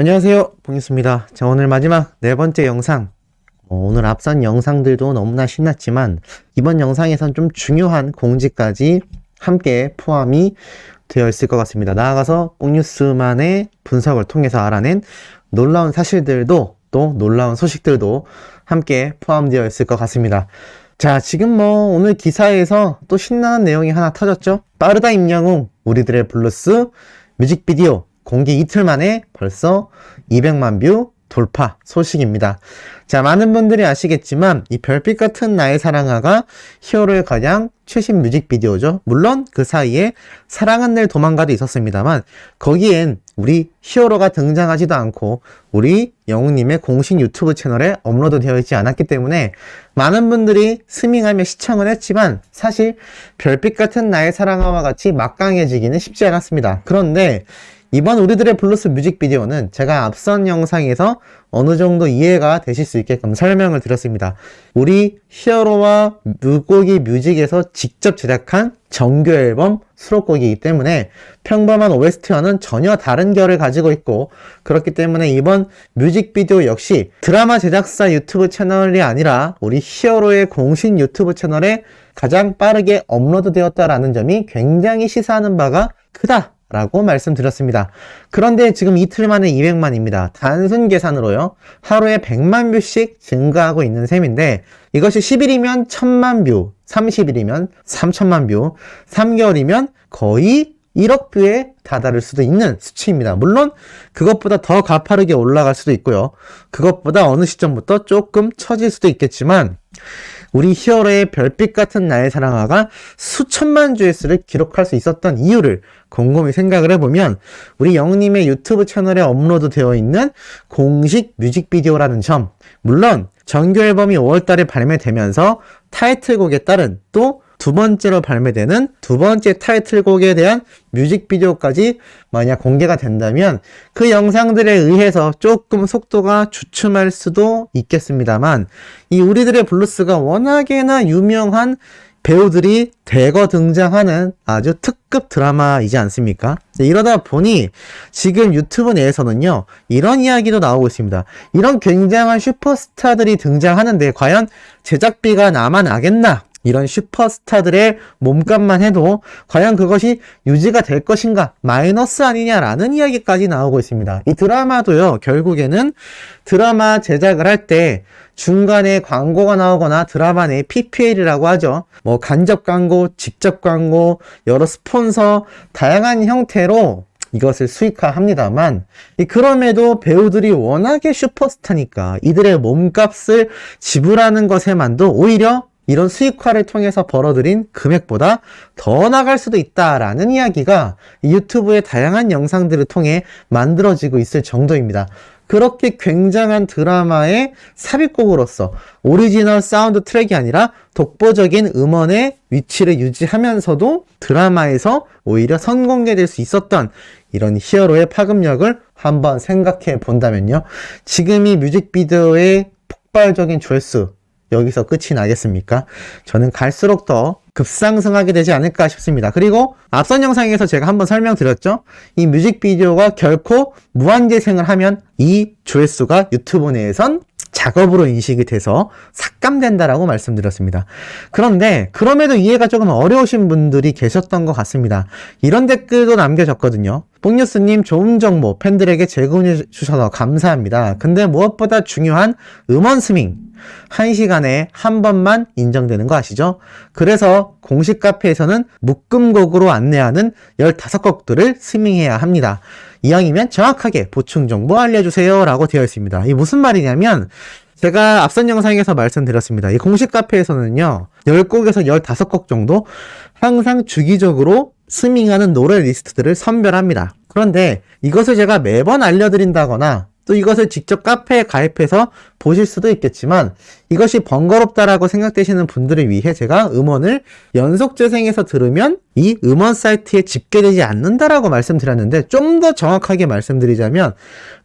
안녕하세요, 봉유스입니다. 자, 오늘 마지막 네 번째 영상. 오늘 앞선 영상들도 너무나 신났지만 이번 영상에선 좀 중요한 공지까지 함께 포함이 되어 있을 것 같습니다. 나아가서 봉유스만의 분석을 통해서 알아낸 놀라운 사실들도 또 놀라운 소식들도 함께 포함되어 있을 것 같습니다. 자, 지금 오늘 기사에서 또 신나는 내용이 하나 터졌죠. 빠르다 임영웅, 우리들의 블루스 뮤직비디오 공개 이틀 만에 벌써 200만 뷰 돌파 소식입니다. 자, 많은 분들이 아시겠지만 이 별빛 같은 나의 사랑아가 히어로의 가장 최신 뮤직비디오죠. 물론 그 사이에 사랑은 늘 도망가도 있었습니다만 거기엔 우리 히어로가 등장하지도 않고 우리 영웅님의 공식 유튜브 채널에 업로드 되어 있지 않았기 때문에 많은 분들이 스밍하며 시청을 했지만 사실 별빛 같은 나의 사랑아와 같이 막강해지기는 쉽지 않았습니다. 그런데 이번 우리들의 블루스 뮤직비디오는 제가 앞선 영상에서 어느 정도 이해가 되실 수 있게끔 설명을 드렸습니다. 우리 히어로와 물고기 뮤직에서 직접 제작한 정규 앨범 수록곡이기 때문에 평범한 OST와는 전혀 다른 결을 가지고 있고, 그렇기 때문에 이번 뮤직비디오 역시 드라마 제작사 유튜브 채널이 아니라 우리 히어로의 공식 유튜브 채널에 가장 빠르게 업로드 되었다라는 점이 굉장히 시사하는 바가 크다 라고 말씀드렸습니다. 그런데 지금 이틀 만에 200만입니다. 단순 계산으로요, 하루에 100만 뷰씩 증가하고 있는 셈인데, 이것이 10일이면 1000만 뷰, 30일이면 3000만 뷰, 3개월이면 거의 1억 뷰에 다다를 수도 있는 수치입니다. 물론 그것보다 더 가파르게 올라갈 수도 있고요, 그것보다 어느 시점부터 조금 처질 수도 있겠지만 우리 히어로의 별빛 같은 나의 사랑아가 수천만 조회수를 기록할 수 있었던 이유를 곰곰이 생각을 해보면 우리 영웅님의 유튜브 채널에 업로드 되어 있는 공식 뮤직비디오라는 점, 물론 정규 앨범이 5월달에 발매되면서 타이틀곡에 따른 또 두 번째로 발매되는 두 번째 타이틀곡에 대한 뮤직비디오까지 만약 공개가 된다면 그 영상들에 의해서 조금 속도가 주춤할 수도 있겠습니다만, 이 우리들의 블루스가 워낙에나 유명한 배우들이 대거 등장하는 아주 특급 드라마이지 않습니까? 이러다 보니 지금 유튜브 내에서는요, 이런 이야기도 나오고 있습니다. 이런 굉장한 슈퍼스타들이 등장하는데 과연 제작비가 남아나겠나? 이런 슈퍼스타들의 몸값만 해도 과연 그것이 유지가 될 것인가, 마이너스 아니냐라는 이야기까지 나오고 있습니다. 이 드라마도요, 결국에는 드라마 제작을 할 때 중간에 광고가 나오거나 드라마 내 PPL이라고 하죠. 간접 광고, 직접 광고, 여러 스폰서, 다양한 형태로 이것을 수익화합니다만, 그럼에도 배우들이 워낙에 슈퍼스타니까 이들의 몸값을 지불하는 것에만도 오히려 이런 수익화를 통해서 벌어들인 금액보다 더 나갈 수도 있다라는 이야기가 유튜브의 다양한 영상들을 통해 만들어지고 있을 정도입니다. 그렇게 굉장한 드라마의 삽입곡으로서 오리지널 사운드 트랙이 아니라 독보적인 음원의 위치를 유지하면서도 드라마에서 오히려 선공개될 수 있었던 이런 히어로의 파급력을 한번 생각해 본다면요, 지금 이 뮤직비디오의 폭발적인 조회수 여기서 끝이 나겠습니까? 저는 갈수록 더 급상승하게 되지 않을까 싶습니다. 그리고 앞선 영상에서 제가 한번 설명드렸죠? 이 뮤직비디오가 결코 무한재생을 하면 이 조회수가 유튜브 내에선 작업으로 인식이 돼서 삭감된다라고 말씀드렸습니다. 그런데 그럼에도 이해가 조금 어려우신 분들이 계셨던 것 같습니다. 이런 댓글도 남겨졌거든요. 뽕뉴스님, 좋은 정보 팬들에게 제공해 주셔서 감사합니다. 근데 무엇보다 중요한 음원 스밍 1시간에 한 번만 인정되는 거 아시죠? 그래서 공식 카페에서는 묶음곡으로 안내하는 15곡들을 스밍해야 합니다. 이왕이면 정확하게 보충 정보 알려주세요 라고 되어 있습니다. 이게 무슨 말이냐면, 제가 앞선 영상에서 말씀드렸습니다. 이 공식 카페에서는요, 10곡에서 15곡 정도 항상 주기적으로 스밍하는 노래 리스트들을 선별합니다. 그런데 이것을 제가 매번 알려드린다거나 또 이것을 직접 카페에 가입해서 보실 수도 있겠지만, 이것이 번거롭다라고 생각되시는 분들을 위해 제가 음원을 연속 재생해서 들으면 이 음원 사이트에 집계되지 않는다라고 말씀드렸는데 좀 더 정확하게 말씀드리자면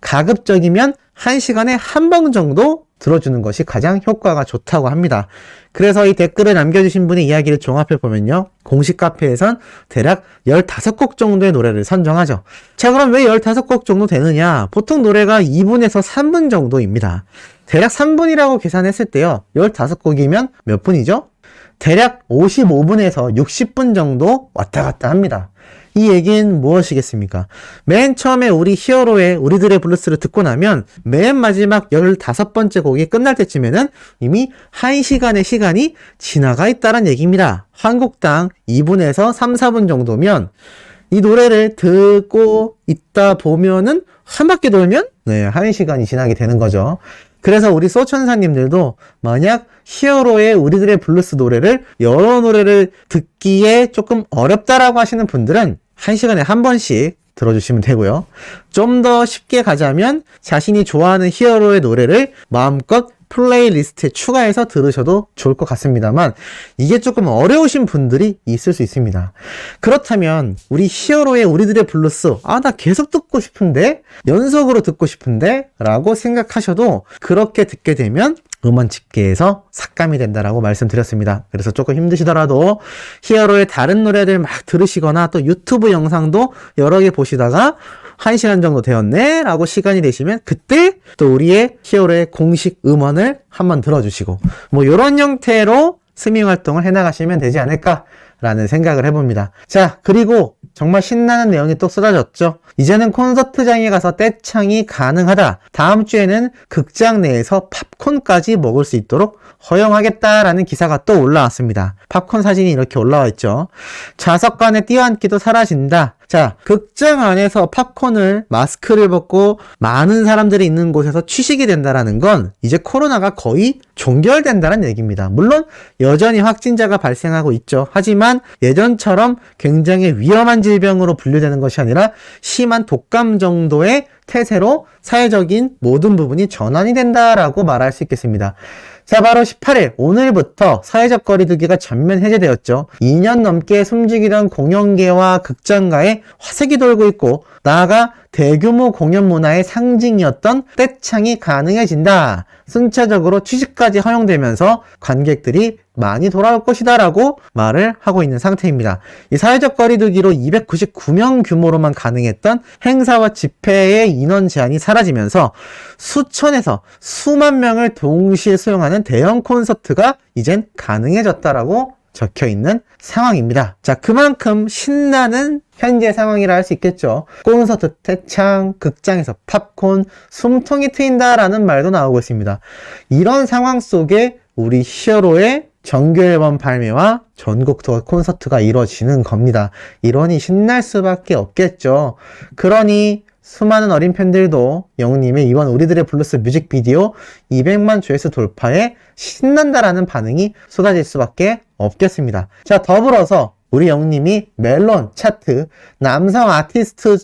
가급적이면 1시간에 한 번 정도 들어주는 것이 가장 효과가 좋다고 합니다. 그래서 이 댓글을 남겨주신 분의 이야기를 종합해보면요. 공식 카페에선 대략 15곡 정도의 노래를 선정하죠. 자, 그럼 왜 15곡 정도 되느냐? 보통 노래가 2분에서 3분 정도입니다. 대략 3분이라고 계산했을 때요. 15곡이면 몇 분이죠? 대략 55분에서 60분 정도 왔다 갔다 합니다. 이 얘기는 무엇이겠습니까? 맨 처음에 우리 히어로의 우리들의 블루스를 듣고 나면 맨 마지막 15번째 곡이 끝날 때쯤에는 이미 1시간의 시간이 지나가 있다는 얘기입니다. 한 곡당 2분에서 3, 4분 정도면 이 노래를 듣고 있다 보면은 한 바퀴 돌면 1시간이 지나게 되는 거죠. 그래서 우리 소천사님들도 만약 히어로의 우리들의 블루스 노래를 여러 노래를 듣기에 조금 어렵다라고 하시는 분들은 1시간에 한 번씩 들어주시면 되고요. 좀 더 쉽게 가자면 자신이 좋아하는 히어로의 노래를 마음껏 플레이리스트에 추가해서 들으셔도 좋을 것 같습니다만 이게 조금 어려우신 분들이 있을 수 있습니다. 그렇다면 우리 히어로의 우리들의 블루스 나 계속 듣고 싶은데 연속으로 듣고 싶은데 라고 생각하셔도 그렇게 듣게 되면 음원 집계에서 삭감이 된다라고 말씀드렸습니다. 그래서 조금 힘드시더라도 히어로의 다른 노래들 막 들으시거나 또 유튜브 영상도 여러 개 보시다가 1시간 정도 되었네 라고 시간이 되시면 그때 또 우리의 히어로의 공식 음원을 한번 들어주시고 뭐 이런 형태로 스밍 활동을 해나가시면 되지 않을까 라는 생각을 해봅니다. 자, 그리고 정말 신나는 내용이 또 쏟아졌죠. 이제는 콘서트장에 가서 떼창이 가능하다. 다음 주에는 극장 내에서 팝콘까지 먹을 수 있도록 허용하겠다라는 기사가 또 올라왔습니다. 팝콘 사진이 이렇게 올라와 있죠. 좌석간의 뛰어앉기도 사라진다. 자, 극장 안에서 팝콘을 마스크를 벗고 많은 사람들이 있는 곳에서 취식이 된다라는 건 이제 코로나가 거의 종결된다는 얘기입니다. 물론 여전히 확진자가 발생하고 있죠. 하지만 예전처럼 굉장히 위험한 질병으로 분류되는 것이 아니라 심한 독감 정도의 태세로 사회적인 모든 부분이 전환이 된다라고 말할 수 있겠습니다. 자, 바로 18일 오늘부터 사회적 거리두기가 전면 해제되었죠. 2년 넘게 숨죽이던 공연계와 극장가에 화색이 돌고 있고 나아가 대규모 공연 문화의 상징이었던 떼창이 가능해진다. 순차적으로 취식까지 허용되면서 관객들이 많이 돌아올 것이다 라고 말을 하고 있는 상태입니다. 이 사회적 거리두기로 299명 규모로만 가능했던 행사와 집회의 인원 제한이 사라지면서 수천에서 수만 명을 동시에 수용하는 대형 콘서트가 이젠 가능해졌다라고 적혀있는 상황입니다. 자, 그만큼 신나는 현재 상황이라 할 수 있겠죠. 콘서트 떼창, 극장에서 팝콘, 숨통이 트인다라는 말도 나오고 있습니다. 이런 상황 속에 우리 히어로의 정규 앨범 발매와 전국 투어 콘서트가 이루어지는 겁니다. 이러니 신날 수밖에 없겠죠. 그러니 수많은 어린 팬들도 영웅님의 이번 우리들의 블루스 뮤직비디오 200만 조회수 돌파에 신난다라는 반응이 쏟아질 수밖에 없겠습니다. 자, 더불어서 우리 영웅님이 멜론 차트 남성 아티스트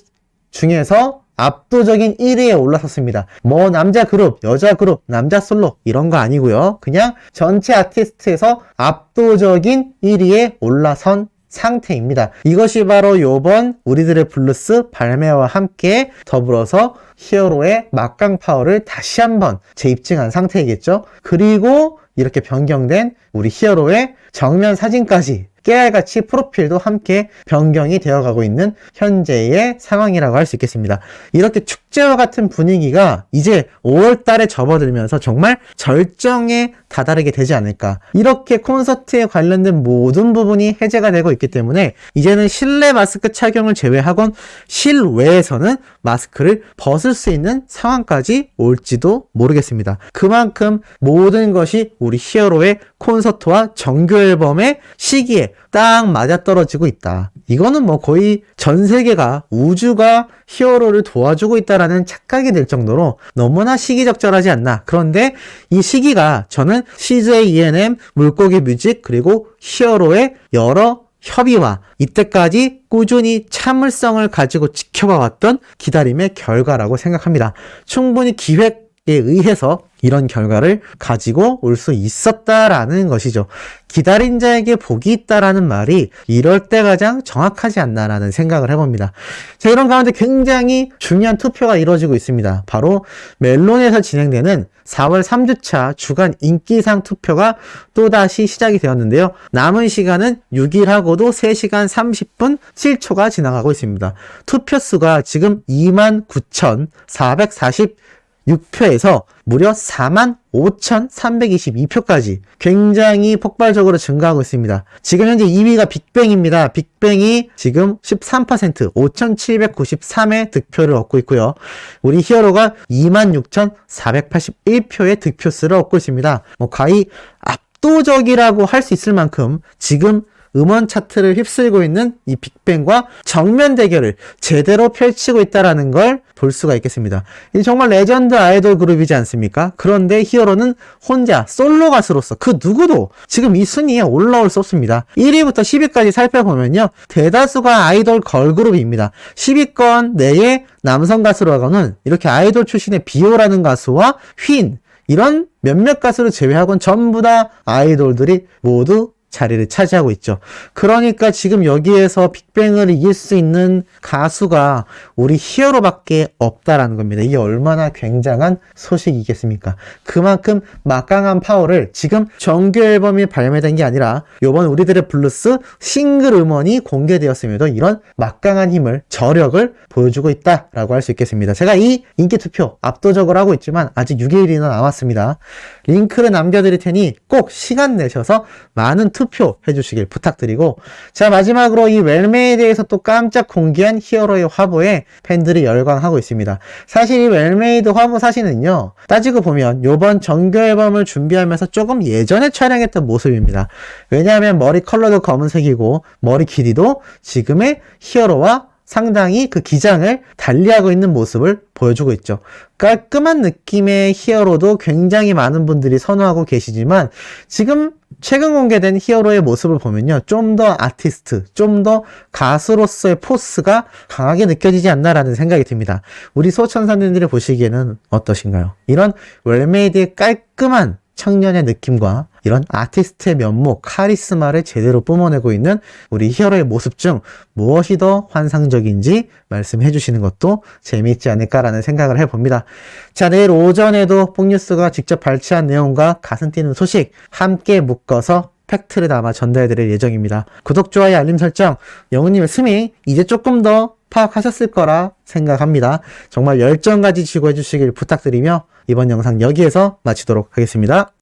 중에서 압도적인 1위에 올라섰습니다. 뭐 남자 그룹, 여자 그룹, 남자 솔로 이런 거 아니고요. 그냥 전체 아티스트에서 압도적인 1위에 올라선 상태입니다. 이것이 바로 요번 우리들의 블루스 발매와 함께 더불어서 히어로의 막강 파워를 다시 한번 재입증한 상태이겠죠. 그리고 이렇게 변경된 우리 히어로의 정면 사진까지 깨알같이 프로필도 함께 변경이 되어가고 있는 현재의 상황이라고 할 수 있겠습니다. 이렇게 축제와 같은 분위기가 이제 5월 달에 접어들면서 정말 절정에 다다르게 되지 않을까. 이렇게 콘서트에 관련된 모든 부분이 해제가 되고 있기 때문에 이제는 실내 마스크 착용을 제외하곤 실외에서는 마스크를 벗을 수 있는 상황까지 올지도 모르겠습니다. 그만큼 모든 것이 우리 히어로의 콘서트와 정규 앨범의 시기에 딱 맞아떨어지고 있다. 이거는 뭐 거의 전 세계가 우주가 히어로를 도와주고 있다라는 착각이 될 정도로 너무나 시기적절하지 않나. 그런데 이 시기가 저는 CJ ENM, 물고기 뮤직 그리고 히어로의 여러 협의와 이때까지 꾸준히 참을성을 가지고 지켜봐왔던 기다림의 결과라고 생각합니다. 충분히 기획 의해서 이런 결과를 가지고 올 수 있었다라는 것이죠. 기다린 자에게 복이 있다라는 말이 이럴 때 가장 정확하지 않나라는 생각을 해봅니다. 자, 이런 가운데 굉장히 중요한 투표가 이루어지고 있습니다. 바로 멜론에서 진행되는 4월 3주차 주간 인기상 투표가 또다시 시작이 되었는데요. 남은 시간은 6일하고도 3시간 30분 7초가 지나가고 있습니다. 투표 수가 지금 25,446표에서 무려 45,322표까지 굉장히 폭발적으로 증가하고 있습니다. 지금 현재 2위가 빅뱅입니다. 빅뱅이 지금 13%, 5,793의 득표를 얻고 있고요. 우리 히어로가 26,481표의 득표수를 얻고 있습니다. 거의 압도적이라고 할 수 있을 만큼 지금 음원 차트를 휩쓸고 있는 이 빅뱅과 정면 대결을 제대로 펼치고 있다는 걸 볼 수가 있겠습니다. 이 정말 레전드 아이돌 그룹이지 않습니까? 그런데 히어로는 혼자 솔로 가수로서 그 누구도 지금 이 순위에 올라올 수 없습니다. 1위부터 10위까지 살펴보면요. 대다수가 아이돌 걸그룹입니다. 10위권 내에 남성 가수라고는 이렇게 아이돌 출신의 비오라는 가수와 휜 이런 몇몇 가수를 제외하고는 전부 다 아이돌들이 모두 자리를 차지하고 있죠. 그러니까 지금 여기에서 빅뱅을 이길 수 있는 가수가 우리 히어로밖에 없다라는 겁니다. 이게 얼마나 굉장한 소식이겠습니까? 그만큼 막강한 파워를 지금 정규 앨범이 발매된 게 아니라 이번 우리들의 블루스 싱글 음원이 공개되었음에도 이런 막강한 힘을, 저력을 보여주고 있다라고 할 수 있겠습니다. 제가 이 인기 투표 압도적으로 하고 있지만 아직 6일이나 남았습니다. 링크를 남겨드릴 테니 꼭 시간 내셔서 많은 투표 해주시길 부탁드리고, 자, 마지막으로 이 웰메이드에서 또 깜짝 공개한 히어로의 화보에 팬들이 열광하고 있습니다. 사실 이 웰메이드 화보 사진은요, 따지고 보면 요번 정규 앨범을 준비하면서 조금 예전에 촬영했던 모습입니다. 왜냐하면 머리 컬러도 검은색이고 머리 길이도 지금의 히어로와 상당히 그 기장을 달리하고 있는 모습을 보여주고 있죠. 깔끔한 느낌의 히어로도 굉장히 많은 분들이 선호하고 계시지만 지금 최근 공개된 히어로의 모습을 보면요. 좀 더 아티스트, 좀 더 가수로서의 포스가 강하게 느껴지지 않나라는 생각이 듭니다. 우리 소천사님들이 보시기에는 어떠신가요? 이런 웰메이드의 깔끔한 청년의 느낌과 이런 아티스트의 면목, 카리스마를 제대로 뿜어내고 있는 우리 히어로의 모습 중 무엇이 더 환상적인지 말씀해 주시는 것도 재미있지 않을까라는 생각을 해봅니다. 자, 내일 오전에도 폭뉴스가 직접 발췌한 내용과 가슴 뛰는 소식 함께 묶어서 팩트를 담아 전달해드릴 예정입니다. 구독, 좋아요, 알림 설정, 영우님의 스밍 이제 조금 더 파악하셨을 거라 생각합니다. 정말 열정 가지시고 해주시길 부탁드리며 이번 영상 여기에서 마치도록 하겠습니다.